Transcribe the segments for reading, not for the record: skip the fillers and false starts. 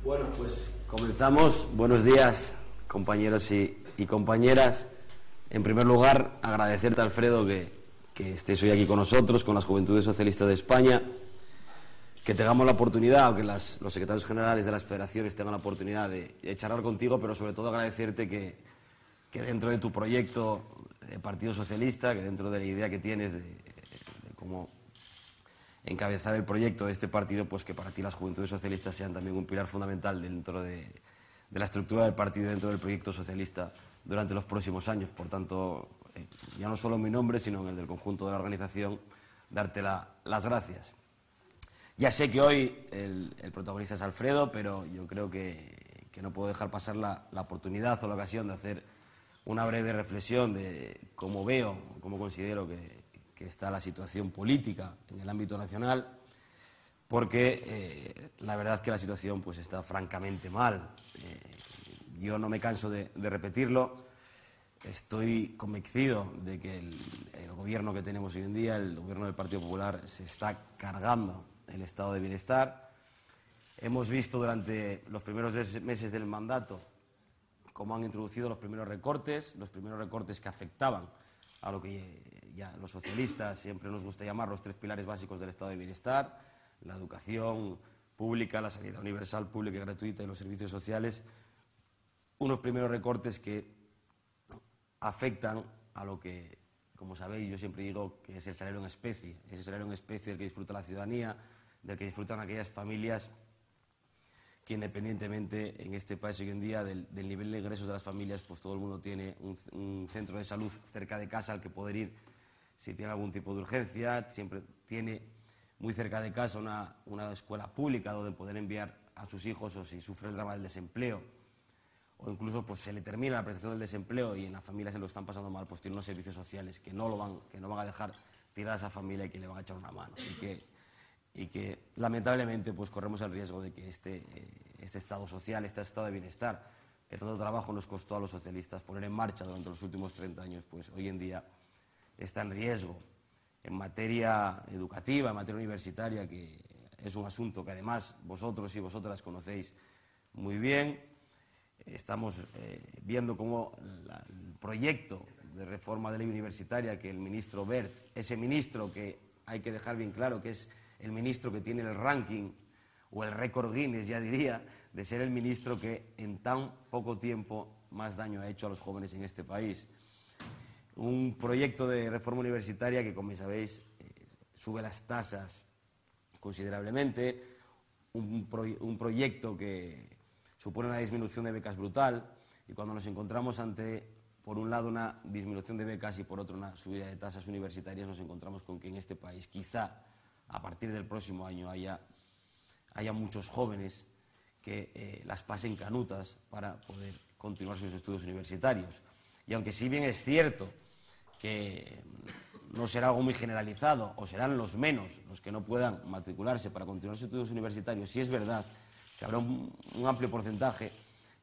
Bueno, pues comenzamos. Buenos días, compañeros y compañeras. En primer lugar, agradecerte, Alfredo, que estés hoy aquí con nosotros, con las Juventudes Socialistas de España, que tengamos la oportunidad, o que los secretarios generales de las federaciones tengan la oportunidad de charlar contigo, pero sobre todo agradecerte que dentro de tu proyecto de Partido Socialista, que dentro de la idea que tienes de cómo encabezar el proyecto de este partido, pues que para ti las Juventudes Socialistas sean también un pilar fundamental dentro de la estructura del partido, dentro del proyecto socialista durante los próximos años. Por tanto, ya no solo en mi nombre, sino en el del conjunto de la organización, darte las gracias. Ya sé que hoy el protagonista es Alfredo, pero yo creo que no puedo dejar pasar la oportunidad o la ocasión de hacer una breve reflexión de cómo veo, cómo considero que está la situación política en el ámbito nacional, porque la verdad es que la situación pues está francamente mal. Yo no me canso de repetirlo. Estoy convencido de que el gobierno que tenemos hoy en día, el gobierno del Partido Popular, se está cargando el estado de bienestar. Hemos visto durante los primeros meses del mandato cómo han introducido los primeros recortes que afectaban a lo que ya los socialistas siempre nos gusta llamar los tres pilares básicos del estado de bienestar: la educación pública, la sanidad universal, pública y gratuita, y los servicios sociales. Unos primeros recortes que afectan a lo que, como sabéis, yo siempre digo que es el salario en especie, ese salario en especie del que disfruta la ciudadanía, del que disfrutan aquellas familias que, independientemente en este país hoy en día del nivel de ingresos de las familias, pues todo el mundo tiene un centro de salud cerca de casa al que poder ir si tiene algún tipo de urgencia, siempre tiene muy cerca de casa una escuela pública donde poder enviar a sus hijos, o si sufre el drama del desempleo, o incluso pues se le termina la prestación del desempleo y en las familias se lo están pasando mal, pues tiene unos servicios sociales que no van a dejar tirada a esa familia y que le van a echar una mano. Y que lamentablemente pues corremos el riesgo de que este estado social, este estado de bienestar, que tanto trabajo nos costó a los socialistas poner en marcha durante los últimos 30 años, pues hoy en día está en riesgo. En materia educativa, en materia universitaria, que es un asunto que además vosotros y vosotras conocéis muy bien, estamos viendo cómo el proyecto de reforma de ley universitaria que el ministro Wert, ese ministro que hay que dejar bien claro que es el ministro que tiene el ranking o el récord Guinness, ya diría, de ser el ministro que en tan poco tiempo más daño ha hecho a los jóvenes en este país. Un proyecto de reforma universitaria que, como sabéis, sube las tasas considerablemente, un proyecto que supone una disminución de becas brutal, y cuando nos encontramos ante, por un lado, una disminución de becas y por otro una subida de tasas universitarias, nos encontramos con que en este país quizá a partir del próximo año haya muchos jóvenes que las pasen canutas para poder continuar sus estudios universitarios. Y aunque si bien es cierto que no será algo muy generalizado, o serán los menos los que no puedan matricularse para continuar sus estudios universitarios, sí es verdad que habrá un amplio porcentaje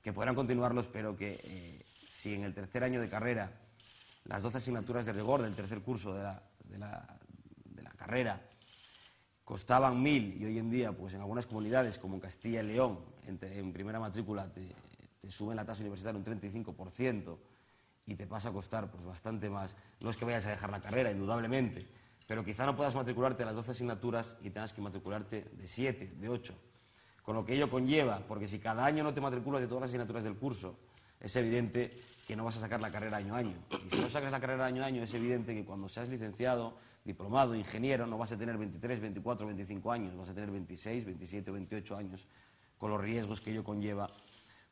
que podrán continuarlos, pero que si en el tercer año de carrera las 12 asignaturas de rigor del tercer curso de la carrera costaban 1.000 y hoy en día, pues en algunas comunidades como en Castilla y León, en primera matrícula te suben la tasa universitaria un 35%, y te pasa a costar pues bastante más. No es que vayas a dejar la carrera, indudablemente, pero quizá no puedas matricularte a las 12 asignaturas y tengas que matricularte de 7, de 8. Con lo que ello conlleva, porque si cada año no te matriculas de todas las asignaturas del curso, es evidente que no vas a sacar la carrera año a año. Y si no sacas la carrera año a año, es evidente que cuando seas licenciado, diplomado, ingeniero, no vas a tener 23, 24, 25 años, vas a tener 26, 27 o 28 años, con los riesgos que ello conlleva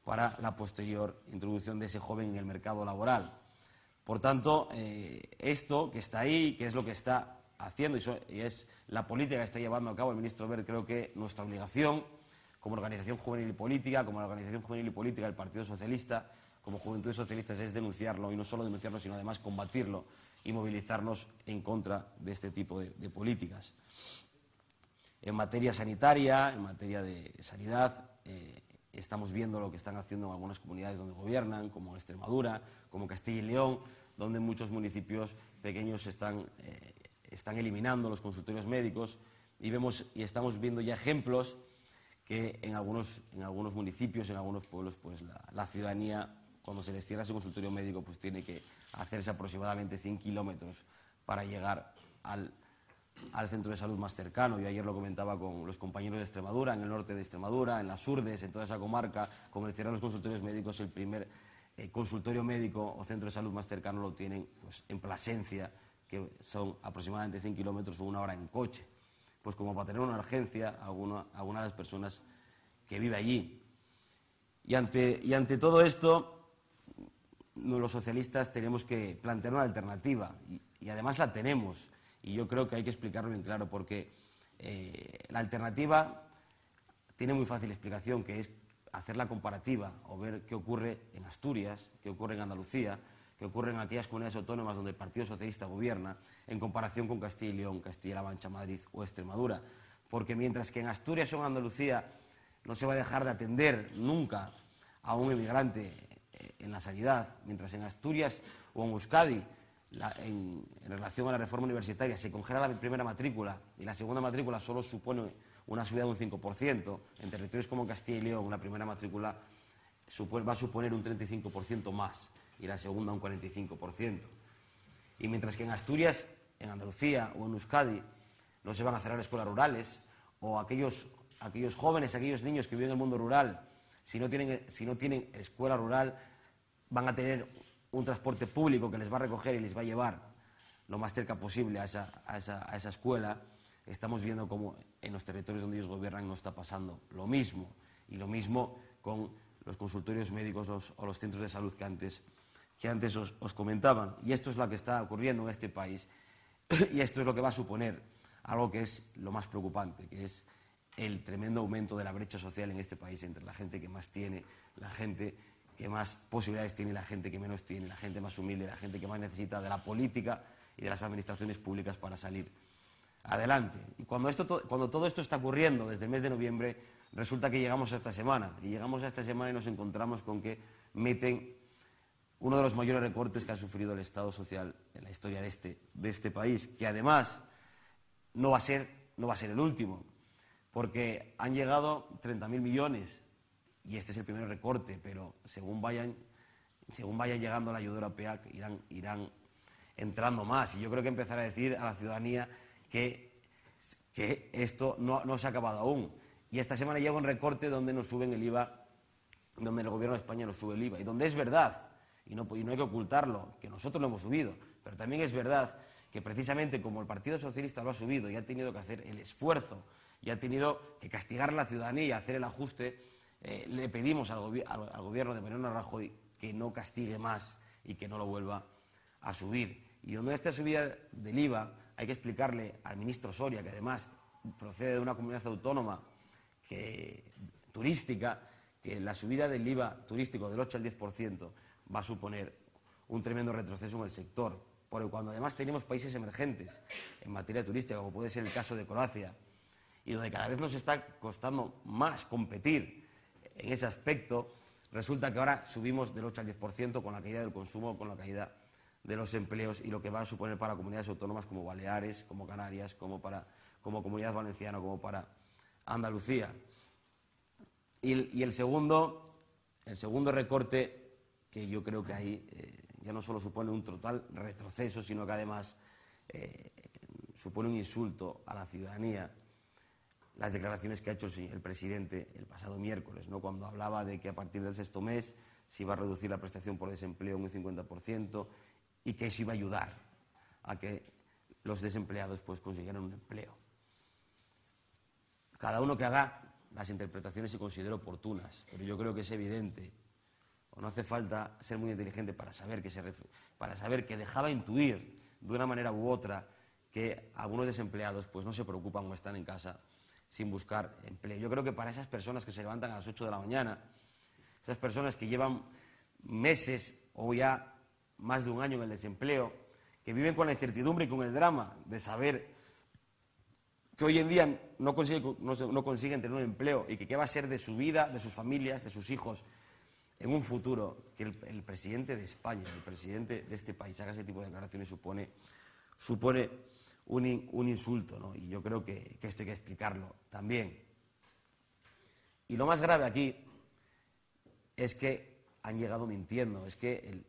para la posterior introducción de ese joven en el mercado laboral. Por tanto, esto que está ahí, que es lo que está haciendo y es la política que está llevando a cabo el ministro Wert, creo que nuestra obligación como organización juvenil y política, del Partido Socialista, como Juventudes Socialistas, es denunciarlo, y no solo denunciarlo, sino además combatirlo y movilizarnos en contra de este tipo de políticas. En materia sanitaria, en materia de sanidad, estamos viendo lo que están haciendo en algunas comunidades donde gobiernan, como Extremadura, como Castilla y León, donde muchos municipios pequeños están eliminando los consultorios médicos, y estamos viendo ya ejemplos que en algunos municipios, en algunos pueblos, pues la ciudadanía, cuando se les cierra ese consultorio médico, pues tiene que hacerse aproximadamente 100 kilómetros para llegar al centro de salud más cercano. Yo ayer lo comentaba con los compañeros de Extremadura, en el norte de Extremadura, en las Urdes, en toda esa comarca, con el cierre de los consultorios médicos, el primer consultorio médico o centro de salud más cercano lo tienen pues, en Plasencia, que son aproximadamente 100 kilómetros o una hora en coche. Pues como para tener una urgencia a alguna de las personas que vive allí. Y ante todo esto, los socialistas tenemos que plantear una alternativa, y además la tenemos, y yo creo que hay que explicarlo bien claro, porque la alternativa tiene muy fácil explicación, que es hacer la comparativa o ver qué ocurre en Asturias, qué ocurre en Andalucía, qué ocurre en aquellas comunidades autónomas donde el Partido Socialista gobierna, en comparación con Castilla y León, Castilla-La Mancha, Madrid o Extremadura. Porque mientras que en Asturias o en Andalucía no se va a dejar de atender nunca a un emigrante en la sanidad, mientras en Asturias o en Euskadi, en relación a la reforma universitaria, se congela la primera matrícula y la segunda matrícula solo supone una subida de un 5%, en territorios como Castilla y León la primera matrícula va a suponer un 35% más y la segunda un 45%. Y mientras que en Asturias, en Andalucía o en Euskadi no se van a cerrar escuelas rurales, o aquellos jóvenes, aquellos niños que viven en el mundo rural, si no tienen escuela rural, van a tener un transporte público que les va a recoger y les va a llevar lo más cerca posible a esa escuela. Estamos viendo cómo en los territorios donde ellos gobiernan no está pasando lo mismo, y lo mismo con los consultorios médicos o los centros de salud que antes os comentaban. Y esto es lo que está ocurriendo en este país, y esto es lo que va a suponer algo que es lo más preocupante, que es el tremendo aumento de la brecha social en este país entre la gente que más tiene, la gente que más posibilidades tiene y la gente que menos tiene, la gente más humilde, la gente que más necesita de la política y de las administraciones públicas para salir adelante. Y cuando todo esto está ocurriendo desde el mes de noviembre, resulta que llegamos a esta semana, y nos encontramos con que meten uno de los mayores recortes que ha sufrido el Estado social en la historia de este país, que además no va a ser el último, porque han llegado 30.000 millones, y este es el primer recorte, pero según vayan llegando a la ayuda europea, irán entrando más. Y yo creo que empezar a decir a la ciudadanía que esto no se ha acabado aún. Y esta semana llega un recorte donde nos suben el IVA, donde el gobierno de España nos sube el IVA, y donde es verdad, y no hay que ocultarlo, que nosotros lo hemos subido, pero también es verdad que precisamente como el Partido Socialista lo ha subido y ha tenido que hacer el esfuerzo y ha tenido que castigar a la ciudadanía y hacer el ajuste, le pedimos al gobierno de Mariano Rajoy que no castigue más y que no lo vuelva a subir. Y donde esta subida del IVA hay que explicarle al ministro Soria, que además procede de una comunidad autónoma turística, que la subida del IVA turístico del 8 al 10% va a suponer un tremendo retroceso en el sector, porque cuando además tenemos países emergentes en materia turística, como puede ser el caso de Croacia, y donde cada vez nos está costando más competir en ese aspecto, resulta que ahora subimos del 8 al 10% con la caída del consumo, con la caída de los empleos, y lo que va a suponer para comunidades autónomas como Baleares, como Canarias, como Comunidad Valenciana, como para Andalucía. Y el segundo recorte, que yo creo que ahí ya no solo supone un total retroceso, sino que además supone un insulto a la ciudadanía, las declaraciones que ha hecho el presidente el pasado miércoles, ¿no?, cuando hablaba de que a partir del sexto mes se iba a reducir la prestación por desempleo en un 50% y que eso iba a ayudar a que los desempleados pues consiguieran un empleo. Cada uno que haga las interpretaciones que considere oportunas, pero yo creo que es evidente, o no hace falta ser muy inteligente para saber que dejaba intuir de una manera u otra que algunos desempleados pues no se preocupan o están en casa sin buscar empleo. Yo creo que para esas personas que se levantan a las 8 de la mañana, esas personas que llevan meses o ya más de un año en el desempleo, que viven con la incertidumbre y con el drama de saber que hoy en día no consiguen tener un empleo y que qué va a ser de su vida, de sus familias, de sus hijos en un futuro, que el presidente de España, el presidente de este país haga ese tipo de declaraciones supone un insulto, ¿no? Y yo creo que esto hay que explicarlo también. Y lo más grave aquí es que han llegado mintiendo. Es que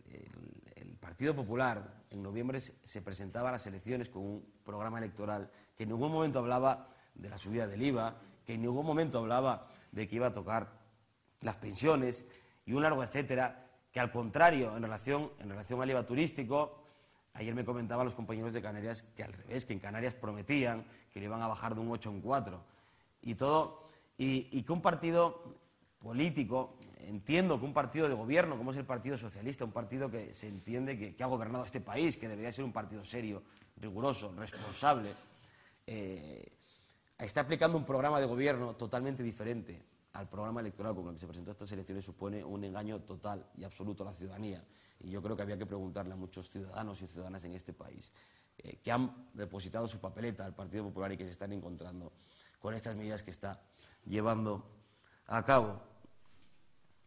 el Partido Popular en noviembre se presentaba a las elecciones con un programa electoral que en ningún momento hablaba de la subida del IVA, que en ningún momento hablaba de que iba a tocar las pensiones y un largo etcétera, que al contrario, en relación al IVA turístico, ayer me comentaban los compañeros de Canarias que al revés, que en Canarias prometían que le iban a bajar de un 8 a un 4. Y que un partido político, entiendo que un partido de gobierno como es el Partido Socialista, un partido que se entiende que ha gobernado este país, que debería ser un partido serio, riguroso, responsable, está aplicando un programa de gobierno totalmente diferente al programa electoral con el que se presentó a estas elecciones. Supone un engaño total y absoluto a la ciudadanía. Y yo creo que había que preguntarle a muchos ciudadanos y ciudadanas en este país que han depositado su papeleta al Partido Popular y que se están encontrando con estas medidas que está llevando a cabo.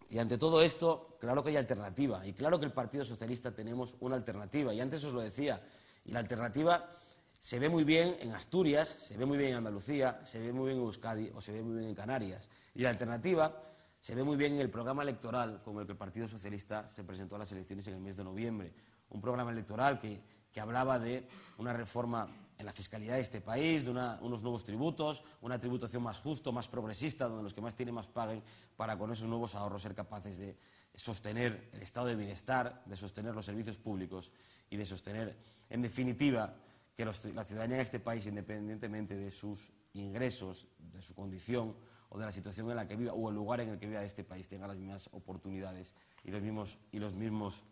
Y ante todo esto, claro que hay alternativa, y claro que el Partido Socialista tenemos una alternativa, y antes os lo decía, y la alternativa se ve muy bien en Asturias, se ve muy bien en Andalucía, se ve muy bien en Euskadi o se ve muy bien en Canarias. Y la alternativa se ve muy bien en el programa electoral con el que el Partido Socialista se presentó a las elecciones en el mes de noviembre. Un programa electoral que hablaba de una reforma en la fiscalidad de este país, de unos nuevos tributos, una tributación más justa, más progresista, donde los que más tienen más paguen, para con esos nuevos ahorros ser capaces de sostener el estado de bienestar, de sostener los servicios públicos y de sostener, en definitiva, que la ciudadanía en este país, independientemente de sus ingresos, de su condición o de la situación en la que viva o el lugar en el que viva de este país, tenga las mismas oportunidades y los mismos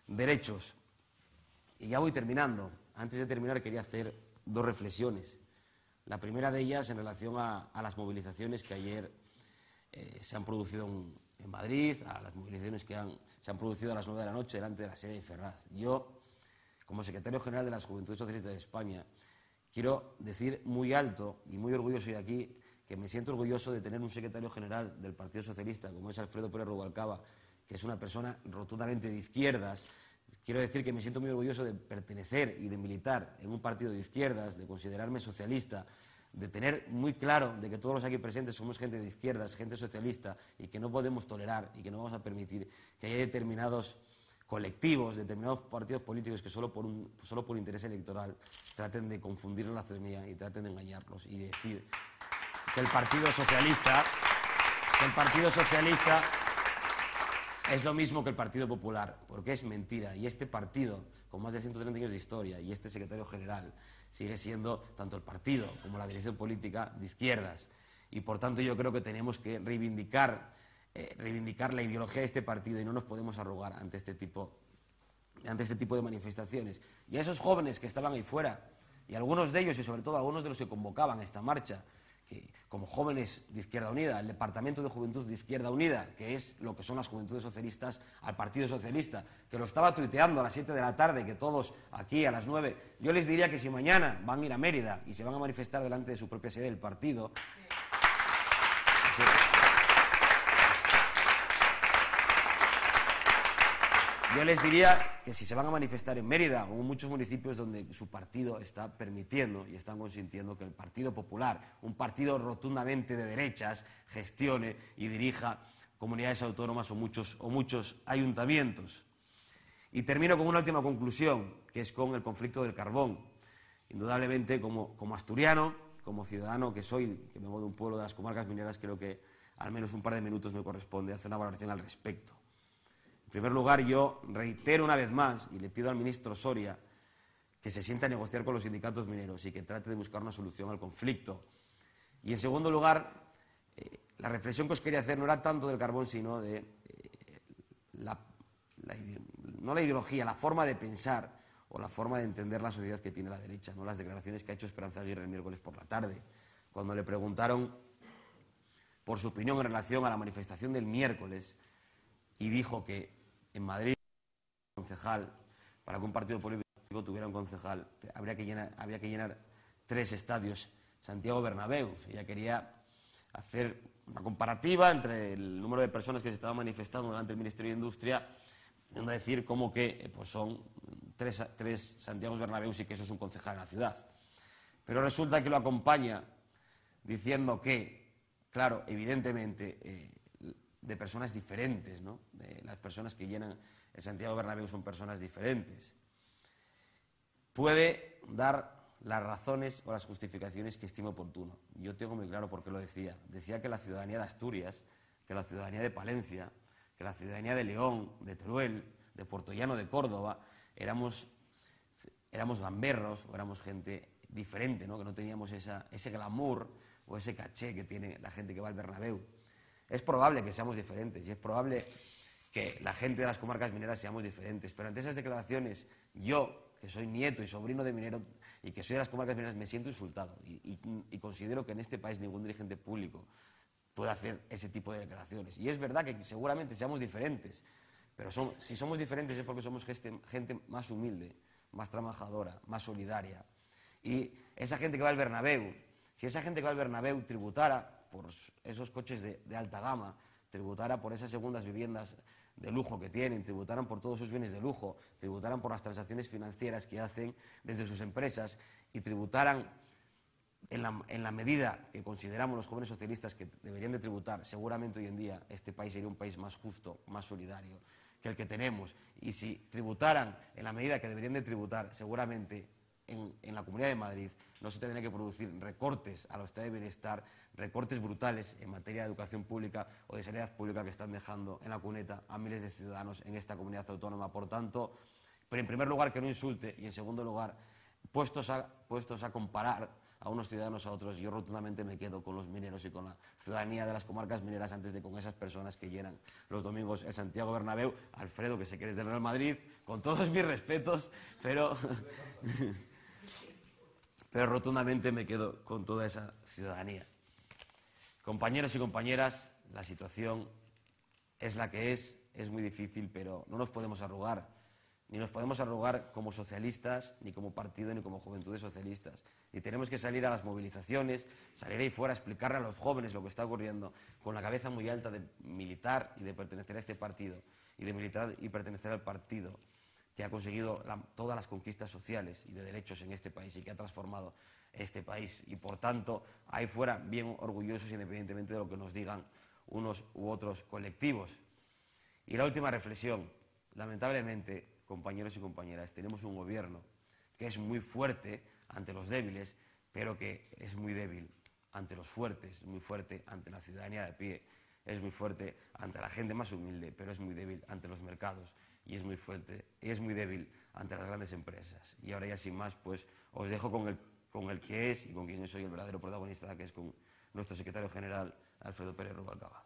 derechos. Y ya voy terminando. Antes de terminar quería hacer dos reflexiones. La primera de ellas en relación a las movilizaciones que ayer se han producido en Madrid, a las movilizaciones que se han producido a las 9 de la noche delante de la sede de Ferraz. Yo, como secretario general de las Juventudes Socialistas de España, quiero decir muy alto y muy orgulloso de aquí que me siento orgulloso de tener un secretario general del Partido Socialista como es Alfredo Pérez Rubalcaba, que es una persona rotundamente de izquierdas. Quiero decir que me siento muy orgulloso de pertenecer y de militar en un partido de izquierdas, de considerarme socialista, de tener muy claro de que todos los aquí presentes somos gente de izquierdas, gente socialista, y que no podemos tolerar y que no vamos a permitir que haya determinados colectivos, determinados partidos políticos que solo por interés electoral traten de confundir a la ciudadanía y traten de engañarlos y decir que el Partido Socialista es lo mismo que el Partido Popular, porque es mentira. Y este partido, con más de 130 años de historia, y este secretario general, sigue siendo tanto el partido como la dirección política de izquierdas. Y por tanto yo creo que tenemos que reivindicar la ideología de este partido y no nos podemos arrogar ante este tipo de manifestaciones. Y a esos jóvenes que estaban ahí fuera, y algunos de ellos, y sobre todo algunos de los que convocaban esta marcha, que, como jóvenes de Izquierda Unida, el Departamento de Juventud de Izquierda Unida, que es lo que son las Juventudes Socialistas al Partido Socialista, que lo estaba tuiteando a las 7 de la tarde, que todos aquí a las 9, yo les diría que si mañana van a ir a Mérida y se van a manifestar delante de su propia sede del partido, yo les diría que si se van a manifestar en Mérida o en muchos municipios donde su partido está permitiendo y están consintiendo que el Partido Popular, un partido rotundamente de derechas, gestione y dirija comunidades autónomas o muchos ayuntamientos. Y termino con una última conclusión, que es con el conflicto del carbón. Indudablemente, como asturiano, como ciudadano que soy, que vengo de un pueblo de las comarcas mineras, creo que al menos un par de minutos me corresponde hacer una valoración al respecto. En primer lugar, yo reitero una vez más y le pido al ministro Soria que se sienta a negociar con los sindicatos mineros y que trate de buscar una solución al conflicto. Y en segundo lugar, la reflexión que os quería hacer no era tanto del carbón, sino de no la ideología, la forma de pensar o la forma de entender la sociedad que tiene la derecha, no las declaraciones que ha hecho Esperanza Aguirre el miércoles por la tarde, cuando le preguntaron por su opinión en relación a la manifestación del miércoles y dijo que en Madrid, concejal, para que un partido político tuviera un concejal, habría que llenar 3 estadios Santiago Bernabéu. Ella quería hacer una comparativa entre el número de personas que se estaban manifestando delante del Ministerio de Industria, y decir como que pues son 3 Santiago Bernabéu y que eso es un concejal en la ciudad. Pero resulta que lo acompaña diciendo que claro, evidentemente, de personas diferentes, ¿no? Las personas que llenan el Santiago Bernabéu son personas diferentes. Puede dar las razones o las justificaciones que estime oportuno. Yo tengo muy claro por qué lo decía. Decía que la ciudadanía de Asturias, que la ciudadanía de Palencia, que la ciudadanía de León, de Teruel, de Puertollano de Córdoba, éramos gamberros o éramos gente diferente, ¿no? Que no teníamos ese glamour o ese caché que tiene la gente que va al Bernabéu. Es probable que seamos diferentes y es probable que la gente de las comarcas mineras seamos diferentes, pero ante esas declaraciones, yo, que soy nieto y sobrino de minero y que soy de las comarcas mineras, me siento insultado y considero que en este país ningún dirigente público puede hacer ese tipo de declaraciones. Y es verdad que seguramente seamos diferentes, pero si somos diferentes es porque somos gente más humilde, más trabajadora, más solidaria. Y esa gente que va al Bernabéu, si esa gente que va al Bernabéu tributara por esos coches de alta gama, tributara por esas segundas viviendas de lujo que tienen, tributaran por todos sus bienes de lujo, tributaran por las transacciones financieras que hacen desde sus empresas y tributaran en la medida que consideramos los jóvenes socialistas que deberían de tributar, seguramente hoy en día este país sería un país más justo, más solidario que el que tenemos. Y si tributaran en la medida que deberían de tributar, seguramente en la Comunidad de Madrid no se tendrían que producir recortes a los estados de bienestar, recortes brutales en materia de educación pública o de sanidad pública que están dejando en la cuneta a miles de ciudadanos en esta comunidad autónoma. Por tanto, pero en primer lugar que no insulte y en segundo lugar, puestos a comparar a unos ciudadanos a otros, yo rotundamente me quedo con los mineros y con la ciudadanía de las comarcas mineras antes de con esas personas que llenan los domingos el Santiago Bernabéu. Alfredo, que sé que eres del Real Madrid, con todos mis respetos, pero rotundamente me quedo con toda esa ciudadanía. Compañeros y compañeras, la situación es la que es muy difícil, pero no nos podemos arrugar. Ni nos podemos arrugar como socialistas, ni como partido, ni como juventudes socialistas. Y tenemos que salir a las movilizaciones, salir ahí fuera a explicarle a los jóvenes lo que está ocurriendo, con la cabeza muy alta de militar y de pertenecer a este partido, y de militar y pertenecer al partido que ha conseguido todas las conquistas sociales y de derechos en este país y que ha transformado este país. Y por tanto, ahí fuera bien orgullosos independientemente de lo que nos digan unos u otros colectivos. Y la última reflexión, lamentablemente, compañeros y compañeras, tenemos un gobierno que es muy fuerte ante los débiles, pero que es muy débil ante los fuertes, muy fuerte ante la ciudadanía de pie, es muy fuerte ante la gente más humilde, pero es muy débil ante los mercados y es muy fuerte y es muy débil ante las grandes empresas. Y ahora ya sin más, pues os dejo con el que es y con quien yo soy el verdadero protagonista, que es con nuestro secretario general, Alfredo Pérez Rubalcaba.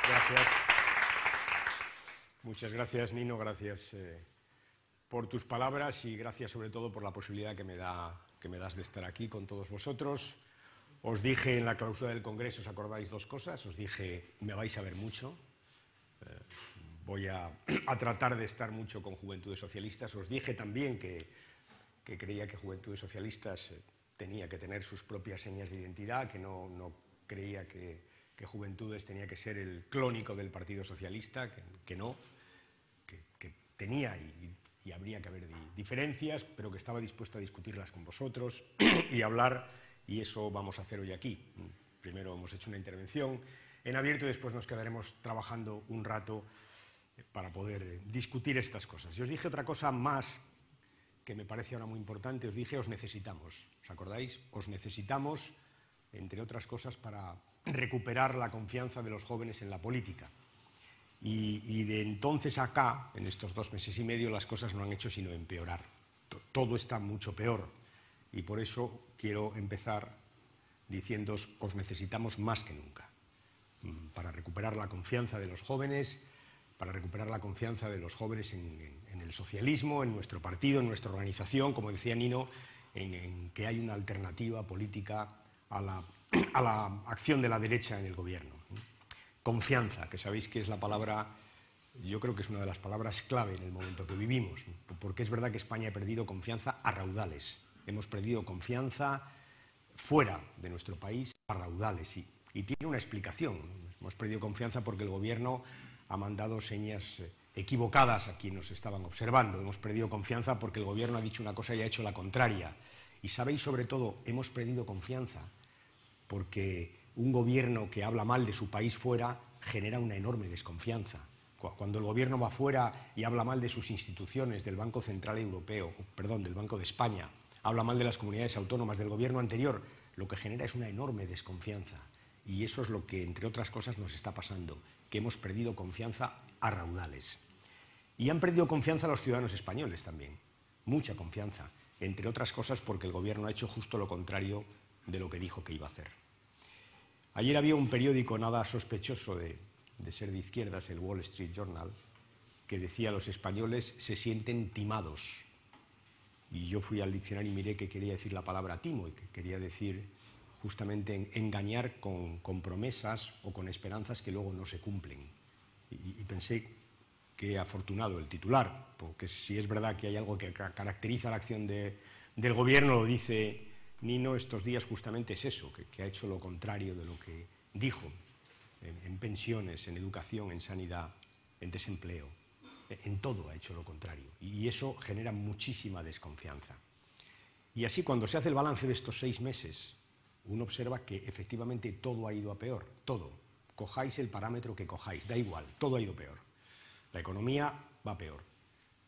Gracias. Muchas gracias, Nino. Gracias por tus palabras y gracias sobre todo por la posibilidad que me das de estar aquí con todos vosotros. Os dije en la clausura del Congreso, ¿os acordáis dos cosas? Os dije, me vais a ver mucho. Voy a tratar de estar mucho con Juventudes Socialistas. Os dije también que creía que Juventudes Socialistas tenía que tener sus propias señas de identidad, que no creía que Juventudes tenía que ser el clónico del Partido Socialista, que no, que tenía y habría que haber diferencias, pero que estaba dispuesto a discutirlas con vosotros y hablar, y eso vamos a hacer hoy aquí. Primero hemos hecho una intervención en abierto y después nos quedaremos trabajando un rato para poder discutir estas cosas. Y os dije otra cosa más que me parece ahora muy importante, os dije, os necesitamos, ¿os acordáis? Os necesitamos, entre otras cosas, para recuperar la confianza de los jóvenes en la política. Y de entonces acá, en estos 2 meses y medio, las cosas no han hecho sino empeorar. Todo está mucho peor. Y por eso quiero empezar diciéndoos, os necesitamos más que nunca. Para recuperar la confianza de los jóvenes, para recuperar la confianza de los jóvenes en el socialismo, en nuestro partido, en nuestra organización, como decía Nino, en que hay una alternativa política a la acción de la derecha en el gobierno. Confianza, que sabéis que es la palabra, yo creo que es una de las palabras clave en el momento que vivimos, porque es verdad que España ha perdido confianza a raudales. Hemos perdido confianza fuera de nuestro país a raudales, y tiene una explicación. Hemos perdido confianza porque el gobierno ha mandado señas equivocadas a quienes nos estaban observando. Hemos perdido confianza porque el gobierno ha dicho una cosa y ha hecho la contraria. Y sabéis, sobre todo, hemos perdido confianza porque un gobierno que habla mal de su país fuera genera una enorme desconfianza. Cuando el gobierno va fuera y habla mal de sus instituciones, del Banco Central Europeo, perdón, del Banco de España, habla mal de las comunidades autónomas, del gobierno anterior, lo que genera es una enorme desconfianza. Y eso es lo que, entre otras cosas, nos está pasando, que hemos perdido confianza a raudales. Y han perdido confianza los ciudadanos españoles también, mucha confianza, entre otras cosas porque el gobierno ha hecho justo lo contrario de lo que dijo que iba a hacer. Ayer había un periódico nada sospechoso de ser de izquierdas, el Wall Street Journal, que decía: los españoles se sienten timados. Y yo fui al diccionario y miré que quería decir la palabra timo, y que quería decir justamente engañar con promesas o con esperanzas que luego no se cumplen. Y pensé que afortunado el titular, porque si es verdad que hay algo que caracteriza la acción del gobierno, lo dice Nino estos días, justamente es eso, que ha hecho lo contrario de lo que dijo en pensiones, en educación, en sanidad, en desempleo. En todo ha hecho lo contrario. Y eso genera muchísima desconfianza. Y así, cuando se hace el balance de estos 6 meses, uno observa que efectivamente todo ha ido a peor. Todo. Cojáis el parámetro que cojáis, da igual, todo ha ido peor. La economía va peor.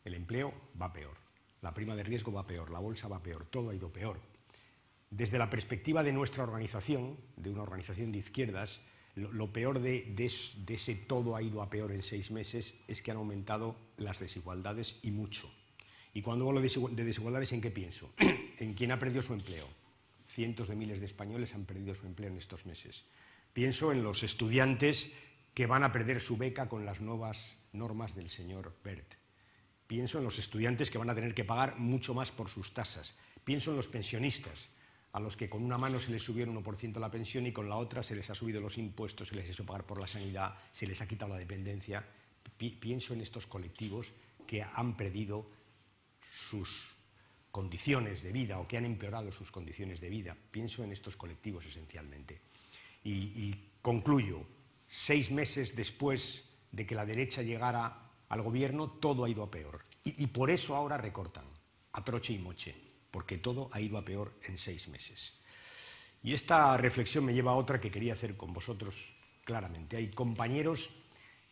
El empleo va peor. La prima de riesgo va peor. La bolsa va peor. Todo ha ido peor. Desde la perspectiva de nuestra organización, de una organización de izquierdas, lo peor de ese todo ha ido a peor en 6 meses es que han aumentado las desigualdades y mucho. Y cuando hablo de desigualdades, ¿en qué pienso? En quien ha perdido su empleo. Cientos de miles de españoles han perdido su empleo en estos meses. Pienso en los estudiantes que van a perder su beca con las nuevas normas del señor Wert. Pienso en los estudiantes que van a tener que pagar mucho más por sus tasas. Pienso en los pensionistas, a los que con una mano se les subió un 1% la pensión y con la otra se les ha subido los impuestos, se les ha hecho pagar por la sanidad, se les ha quitado la dependencia. Pienso en estos colectivos que han perdido sus condiciones de vida o que han empeorado sus condiciones de vida. Pienso en estos colectivos esencialmente. Y concluyo, 6 meses después de que la derecha llegara al gobierno, todo ha ido a peor. Y por eso ahora recortan, a troche y moche, porque todo ha ido a peor en 6 meses. Y esta reflexión me lleva a otra que quería hacer con vosotros claramente. Hay compañeros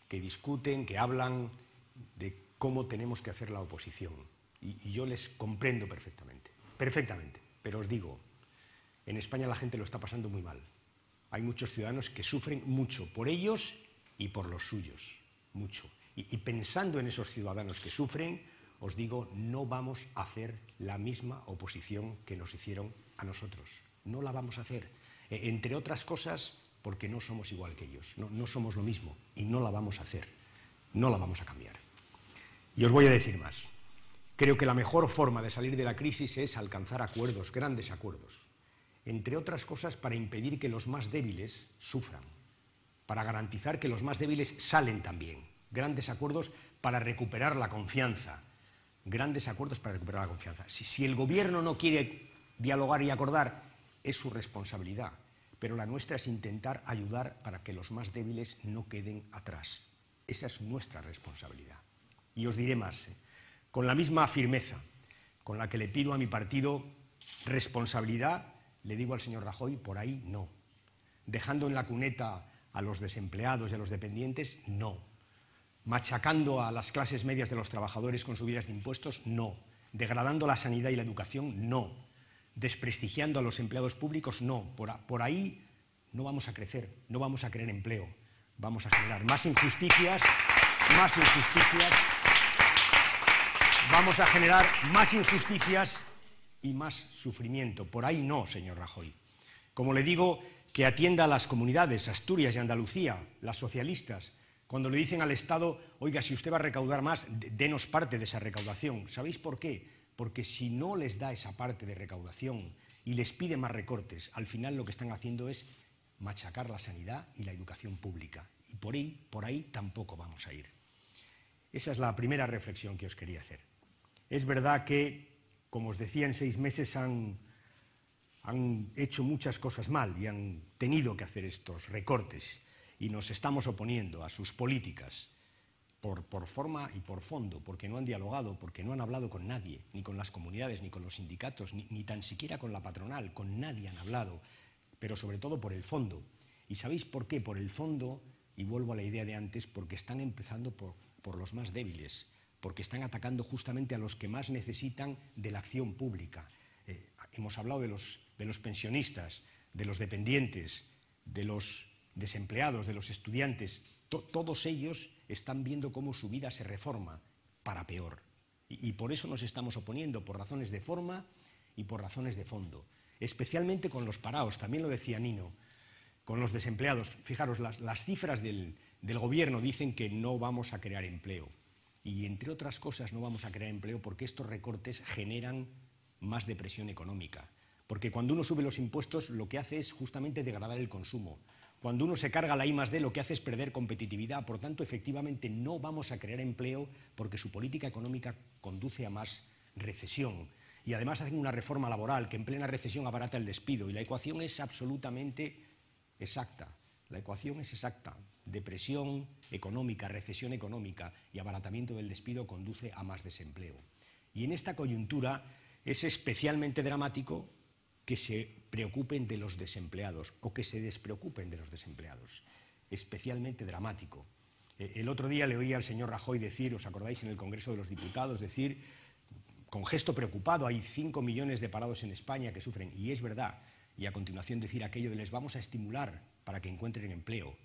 que discuten, que hablan de cómo tenemos que hacer la oposición. Y yo les comprendo perfectamente. Pero os digo, en España la gente lo está pasando muy mal. Hay muchos ciudadanos que sufren mucho por ellos y por los suyos, mucho. Y pensando en esos ciudadanos que sufren, os digo, no vamos a hacer la misma oposición que nos hicieron a nosotros. No la vamos a hacer. Entre otras cosas, porque no somos igual que ellos. No somos lo mismo y no la vamos a hacer. No la vamos a cambiar. Y os voy a decir más. Creo que la mejor forma de salir de la crisis es alcanzar acuerdos, grandes acuerdos. Entre otras cosas, para impedir que los más débiles sufran. Para garantizar que los más débiles salen también. Grandes acuerdos para recuperar la confianza. Grandes acuerdos para recuperar la confianza. Si el gobierno no quiere dialogar y acordar, es su responsabilidad. Pero la nuestra es intentar ayudar para que los más débiles no queden atrás. Esa es nuestra responsabilidad. Y os diré más, con la misma firmeza con la que le pido a mi partido responsabilidad, le digo al señor Rajoy, por ahí no. Dejando en la cuneta a los desempleados y a los dependientes, no. Machacando a las clases medias de los trabajadores con subidas de impuestos, no. Degradando la sanidad y la educación, no. Desprestigiando a los empleados públicos, no. Por ahí no vamos a crecer, no vamos a crear empleo. Vamos a generar más injusticias, vamos a generar más injusticias y más sufrimiento. Por ahí no, señor Rajoy. Como le digo, que atienda a las comunidades, Asturias y Andalucía, las socialistas, cuando le dicen al Estado, oiga, si usted va a recaudar más, denos parte de esa recaudación. ¿Sabéis por qué? Porque si no les da esa parte de recaudación y les pide más recortes, al final lo que están haciendo es machacar la sanidad y la educación pública. Y por ahí tampoco vamos a ir. Esa es la primera reflexión que os quería hacer. Es verdad que, como os decía, en 6 meses han hecho muchas cosas mal y han tenido que hacer estos recortes y nos estamos oponiendo a sus políticas. por forma y por fondo, porque no han dialogado, porque no han hablado con nadie, ni con las comunidades, ni con los sindicatos, ni tan siquiera con la patronal, con nadie han hablado, pero sobre todo por el fondo. ¿Y sabéis por qué? Por el fondo, y vuelvo a la idea de antes, porque están empezando por los más débiles, porque están atacando justamente a los que más necesitan de la acción pública. Hemos hablado de los pensionistas, de los dependientes, de los desempleados, de los estudiantes. Todos ellos están viendo cómo su vida se reforma para peor. Y por eso nos estamos oponiendo, por razones de forma y por razones de fondo. Especialmente con los parados, también lo decía Nino, con los desempleados. Fijaros, las cifras del gobierno dicen que no vamos a crear empleo. Y entre otras cosas no vamos a crear empleo porque estos recortes generan más depresión económica. Porque cuando uno sube los impuestos lo que hace es justamente degradar el consumo. Cuando uno se carga la I+D lo que hace es perder competitividad. Por tanto, efectivamente, no vamos a crear empleo porque su política económica conduce a más recesión. Y además hacen una reforma laboral que en plena recesión abarata el despido. Y la ecuación es absolutamente exacta. La ecuación es exacta. Depresión económica, recesión económica y abaratamiento del despido conduce a más desempleo. Y en esta coyuntura es especialmente dramático que se preocupen de los desempleados o que se despreocupen de los desempleados. Especialmente dramático. El otro día le oí al señor Rajoy decir, ¿os acordáis en el Congreso de los Diputados? Decir, con gesto preocupado, hay 5 millones de parados en España que sufren, y es verdad. Y a continuación decir aquello de les vamos a estimular para que encuentren empleo.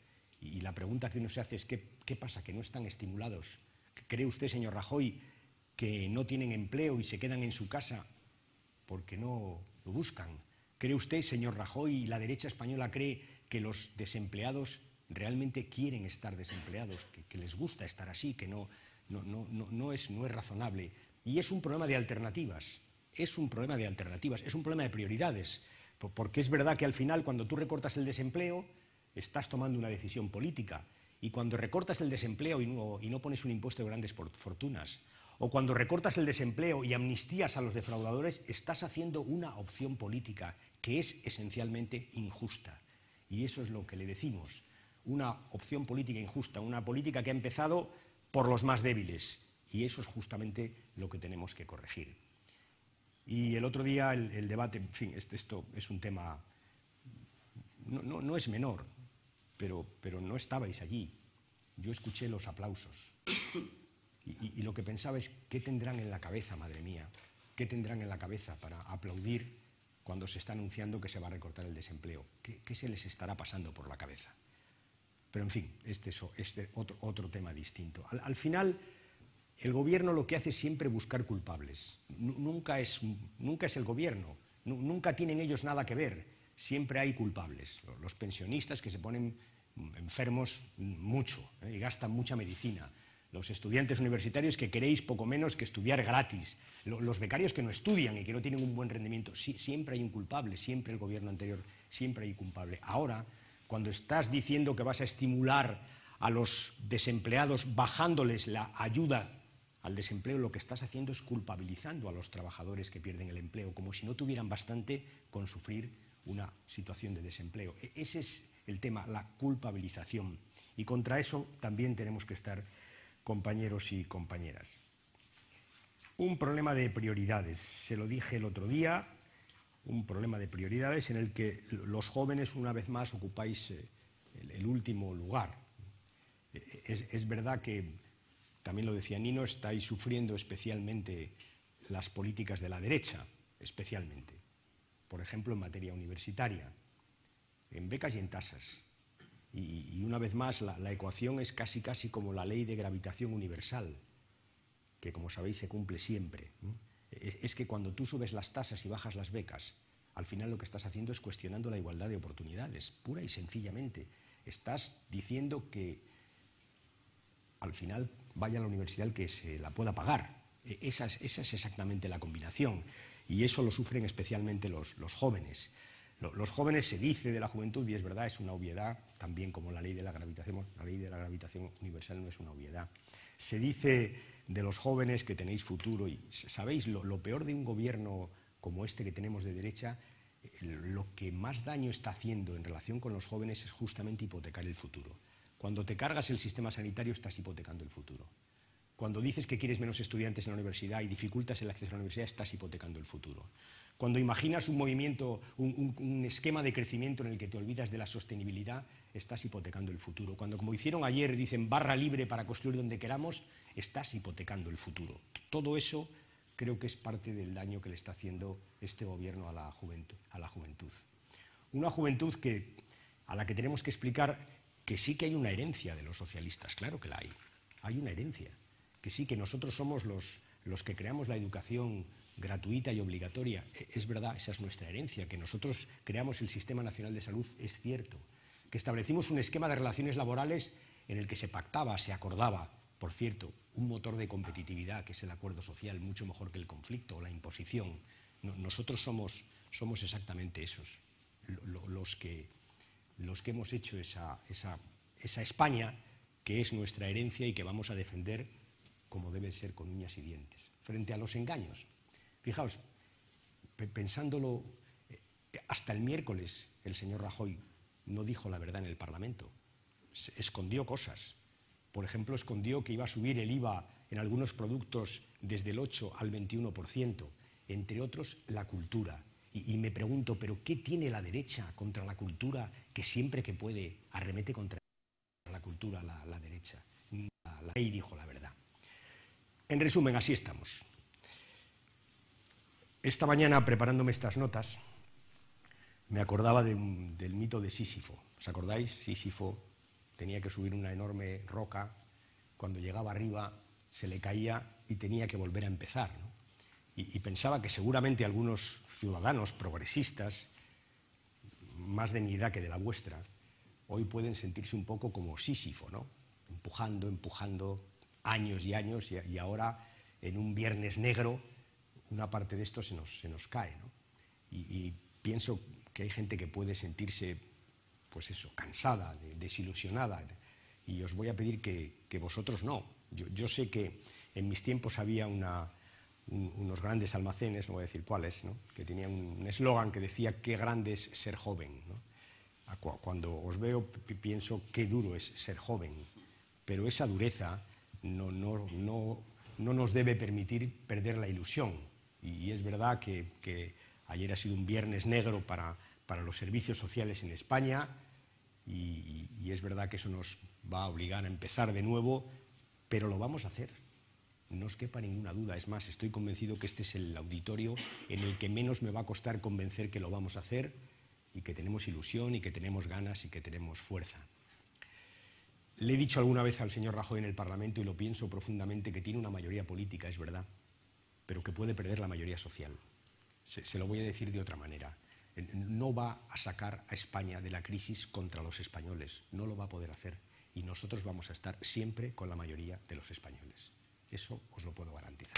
Y la pregunta que uno se hace es, ¿qué pasa? ¿Que no están estimulados? ¿Cree usted, señor Rajoy, que no tienen empleo y se quedan en su casa porque no lo buscan? ¿Cree usted, señor Rajoy, y la derecha española cree que los desempleados realmente quieren estar desempleados, que les gusta estar así, que no es razonable? Y es un problema de alternativas, es un problema de prioridades, porque es verdad que al final cuando tú recortas el desempleo estás tomando una decisión política, y cuando recortas el desempleo y no pones un impuesto de grandes fortunas, o cuando recortas el desempleo y amnistías a los defraudadores, estás haciendo una opción política que es esencialmente injusta. Y eso es lo que le decimos, una opción política injusta, una política que ha empezado por los más débiles. Y eso es justamente lo que tenemos que corregir. Y el otro día el debate, en fin, esto es un tema, no es menor, pero no estabais allí. Yo escuché los aplausos. Y lo que pensaba es, ¿qué tendrán en la cabeza, madre mía? ¿Qué tendrán en la cabeza para aplaudir cuando se está anunciando que se va a recortar el desempleo? ¿Qué se les estará pasando por la cabeza? Pero, en fin, este es otro tema distinto. Al final, el gobierno lo que hace es siempre buscar culpables. Nunca es el gobierno, nunca tienen ellos nada que ver. Siempre hay culpables. Los pensionistas que se ponen enfermos mucho y gastan mucha medicina. Los estudiantes universitarios que queréis poco menos que estudiar gratis, los becarios que no estudian y que no tienen un buen rendimiento, siempre hay un culpable, siempre el gobierno anterior, siempre hay un culpable. Ahora, cuando estás diciendo que vas a estimular a los desempleados bajándoles la ayuda al desempleo, lo que estás haciendo es culpabilizando a los trabajadores que pierden el empleo, como si no tuvieran bastante con sufrir una situación de desempleo. Ese es el tema, la culpabilización. Y contra eso también tenemos que estar, compañeros y compañeras. Un problema de prioridades, se lo dije el otro día, un problema de prioridades en el que los jóvenes una vez más ocupáis el último lugar. Es verdad que, también lo decía Nino, estáis sufriendo especialmente las políticas de la derecha, especialmente, por ejemplo en materia universitaria, en becas y en tasas. Y una vez más la ecuación es casi como la ley de gravitación universal, que como sabéis se cumple siempre. Es que cuando tú subes las tasas y bajas las becas, al final lo que estás haciendo es cuestionando la igualdad de oportunidades, pura y sencillamente. Estás diciendo que al final vaya a la universidad el que se la pueda pagar. Esa es exactamente la combinación, y eso lo sufren especialmente los jóvenes. Los jóvenes, se dice de la juventud, y es verdad, es una obviedad, también como la ley de la gravitación universal no es una obviedad. Se dice de los jóvenes que tenéis futuro, y sabéis, lo peor de un gobierno como este que tenemos de derecha, lo que más daño está haciendo en relación con los jóvenes es justamente hipotecar el futuro. Cuando te cargas el sistema sanitario estás hipotecando el futuro. Cuando dices que quieres menos estudiantes en la universidad y dificultas el acceso a la universidad, estás hipotecando el futuro. Cuando imaginas un movimiento, un esquema de crecimiento en el que te olvidas de la sostenibilidad, estás hipotecando el futuro. Cuando, como hicieron ayer, dicen barra libre para construir donde queramos, estás hipotecando el futuro. Todo eso creo que es parte del daño que le está haciendo este gobierno a la juventud. Una juventud a la que tenemos que explicar que sí que hay una herencia de los socialistas, claro que la hay. Hay una herencia. Que sí, que nosotros somos los que creamos la educación gratuita y obligatoria. Es verdad, esa es nuestra herencia. Que nosotros creamos el Sistema Nacional de Salud, es cierto. Que establecimos un esquema de relaciones laborales en el que se pactaba, se acordaba, por cierto, un motor de competitividad, que es el acuerdo social, mucho mejor que el conflicto o la imposición. Nosotros somos exactamente esos, los que hemos hecho esa España, que es nuestra herencia y que vamos a defender como debe ser, con uñas y dientes, frente a los engaños. Fijaos, pensándolo, hasta el miércoles el señor Rajoy no dijo la verdad en el Parlamento, escondió cosas. Por ejemplo, escondió que iba a subir el IVA en algunos productos desde el 8 al 21%, entre otros la cultura. Y me pregunto, ¿pero qué tiene la derecha contra la cultura que siempre que puede arremete contra la cultura la derecha? La ley dijo la verdad. En resumen, así estamos. Esta mañana, preparándome estas notas, me acordaba del mito de Sísifo. ¿Os acordáis? Sísifo tenía que subir una enorme roca, cuando llegaba arriba se le caía y tenía que volver a empezar, ¿no? Y pensaba que seguramente algunos ciudadanos progresistas, más de mi edad que de la vuestra, hoy pueden sentirse un poco como Sísifo, ¿no? Empujando años y años, y ahora, en un viernes negro, una parte de esto se nos cae, ¿no? Y pienso que hay gente que puede sentirse, pues eso, cansada, desilusionada, y os voy a pedir que vosotros no. Yo sé que en mis tiempos había unos grandes almacenes, no voy a decir cuáles, ¿no?, que tenían un eslogan que decía qué grande es ser joven, ¿no? Cuando os veo pienso qué duro es ser joven, pero esa dureza no nos debe permitir perder la ilusión. Y es verdad que ayer ha sido un viernes negro para los servicios sociales en España, y es verdad que eso nos va a obligar a empezar de nuevo, pero lo vamos a hacer. No os quepa ninguna duda. Es más, estoy convencido que este es el auditorio en el que menos me va a costar convencer que lo vamos a hacer, y que tenemos ilusión, y que tenemos ganas, y que tenemos fuerza. Le he dicho alguna vez al señor Rajoy en el Parlamento, y lo pienso profundamente, que tiene una mayoría política, es verdad, pero que puede perder la mayoría social. Se lo voy a decir de otra manera. No va a sacar a España de la crisis contra los españoles, no lo va a poder hacer, y nosotros vamos a estar siempre con la mayoría de los españoles. Eso os lo puedo garantizar.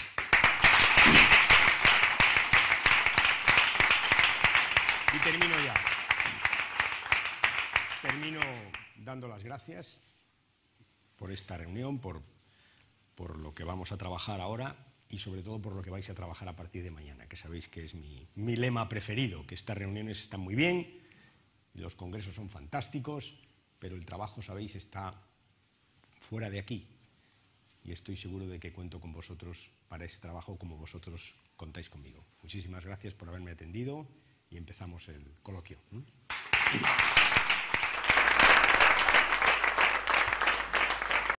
Y termino ya. Termino dando las gracias por esta reunión, por lo que vamos a trabajar ahora, y sobre todo por lo que vais a trabajar a partir de mañana, que sabéis que es mi lema preferido, que estas reuniones están muy bien, y los congresos son fantásticos, pero el trabajo, sabéis, está fuera de aquí, y estoy seguro de que cuento con vosotros para ese trabajo como vosotros contáis conmigo. Muchísimas gracias por haberme atendido, y empezamos el coloquio.